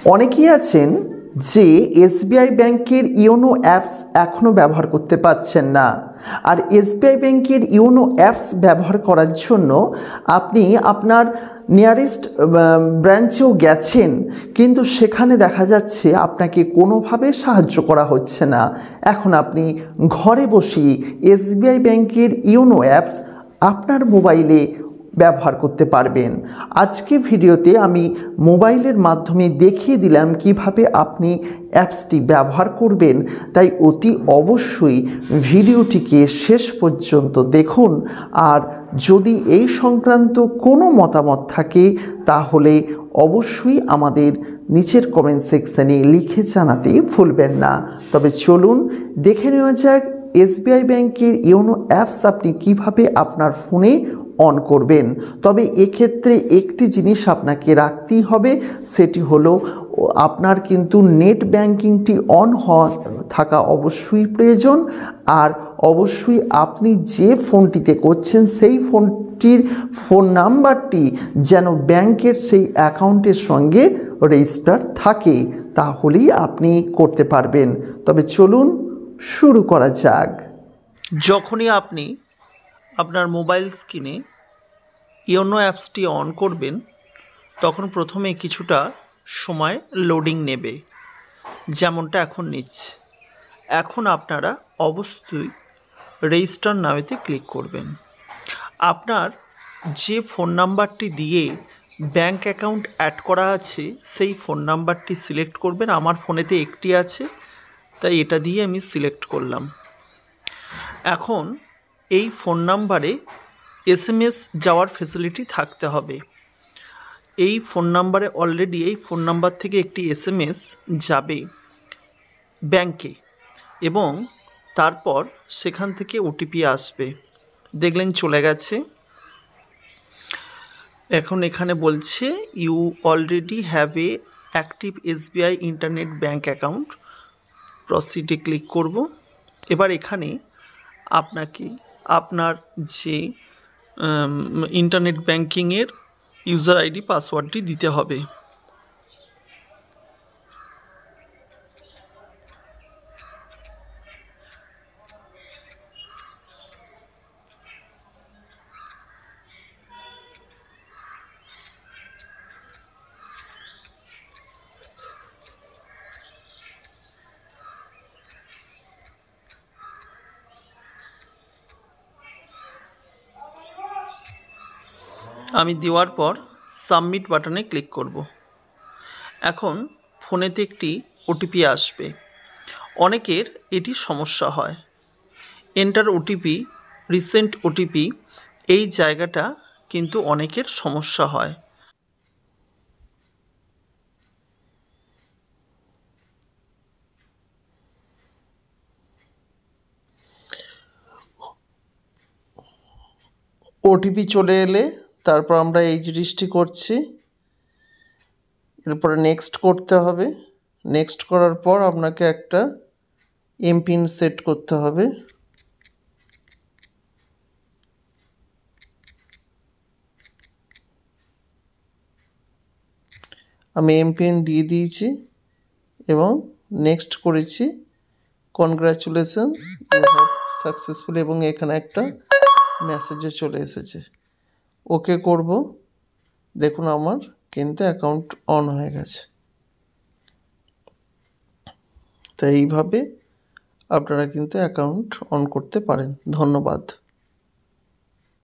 অনেকেই আছেন যে এসবিআই ব্যাংকের ইওনো অ্যাপস এখনও ব্যবহার করতে পারছেন না। আর এসবিআই ব্যাংকের ইওনো অ্যাপস ব্যবহার করার জন্য আপনি আপনার নিয়ারেস্ট ব্রাঞ্চেও গেছেন, কিন্তু সেখানে দেখা যাচ্ছে আপনাকে কোনোভাবে সাহায্য করা হচ্ছে না। এখন আপনি ঘরে বসেই এসবিআই ব্যাংকের ইওনো অ্যাপস আপনার মোবাইলে ব্যবহার করতে পারবেন। আজকে ভিডিওতে আমি মোবাইলের মাধ্যমে দেখিয়ে দিলাম কিভাবে আপনি অ্যাপসটি ব্যবহার করবেন, তাই অতি অবশ্যই ভিডিওটিকে শেষ পর্যন্ত দেখুন। আর যদি এই সংক্রান্ত কোনো মতামত থাকে তাহলে অবশ্যই আমাদের নিচের কমেন্ট সেকশানে লিখে জানাতে ভুলবেন না। তবে চলুন দেখে নেওয়া যাক এসবিআই ব্যাংকের ইওনো অ্যাপস আপনি কিভাবে আপনার ফোনে অন করবেন। তবে এক্ষেত্রে একটি জিনিস আপনাকে রাখতেই হবে, সেটি হলো আপনার কিন্তু নেট ব্যাংকিংটি অন থাকা অবশ্যই প্রয়োজন। আর অবশ্যই আপনি যে ফোনটিতে করছেন সেই ফোনটির ফোন নাম্বারটি যেন ব্যাংকের সেই অ্যাকাউন্টের সঙ্গে রেজিস্টার থাকে, তাহলেই আপনি করতে পারবেন। তবে চলুন শুরু করা যাক। যখনই আপনি আপনার মোবাইল স্ক্রিনে ইওনো অ্যাপসটি অন করবেন, তখন প্রথমে কিছুটা সময় লোডিং নেবে, যেমনটা এখন নিচ্ছে। এখন আপনারা অবশ্যই রেজিস্টার নাওতে ক্লিক করবেন। আপনার যে ফোন নাম্বারটি দিয়ে ব্যাংক অ্যাকাউন্ট অ্যাড করা আছে সেই ফোন নাম্বারটি সিলেক্ট করবেন। আমার ফোনেতে একটি আছে, তাই এটা দিয়ে আমি সিলেক্ট করলাম। এখন এই ফোন নাম্বারে SMS যাওয়ার ফেসিলিটি থাকতে হবে। এই ফোন নাম্বারে অলরেডি এই ফোন নাম্বার থেকে একটি SMS যাবে ব্যাংকে এবং তারপর সেখান থেকে OTP আসবে। দেখলেন চলে গেছে। এখন এখানে বলছে you already have a active SBI internet bank account, প্রসিডে ক্লিক করব। এবার এখানে আপনাকে আপনার যে ইন্টারনেট ব্যাংকিংয়ের ইউজার আইডি পাসওয়ার্ডটি দিতে হবে। আমি দেওয়ার পর সাবমিট বাটনে ক্লিক করব। এখন ফোনেতে একটি OTP আসবে। অনেকের এটি সমস্যা হয়। এন্টার OTP, রিসেন্ট OTP, এই জায়গাটা কিন্তু অনেকের সমস্যা হয়। OTP চলে এলে তারপর আমরা এই জিনিসটি করছি, এরপরে নেক্সট করতে হবে। নেক্সট করার পর আপনাকে একটা এমপিন সেট করতে হবে। আমি এমপিন দিয়ে দিয়েছি এবং নেক্সট করেছি। কনগ্রাচুলেশন, ইউ হ্যাভ সাকসেসফুল, এবং এখানে একটা মেসেজও চলে এসেছে। ওকে করব। দেখুন আমার কিন্তু অ্যাকাউন্ট অন হয়ে গেছে। তাই এইভাবে আপনারা কিন্তু অ্যাকাউন্ট অন করতে পারেন। ধন্যবাদ।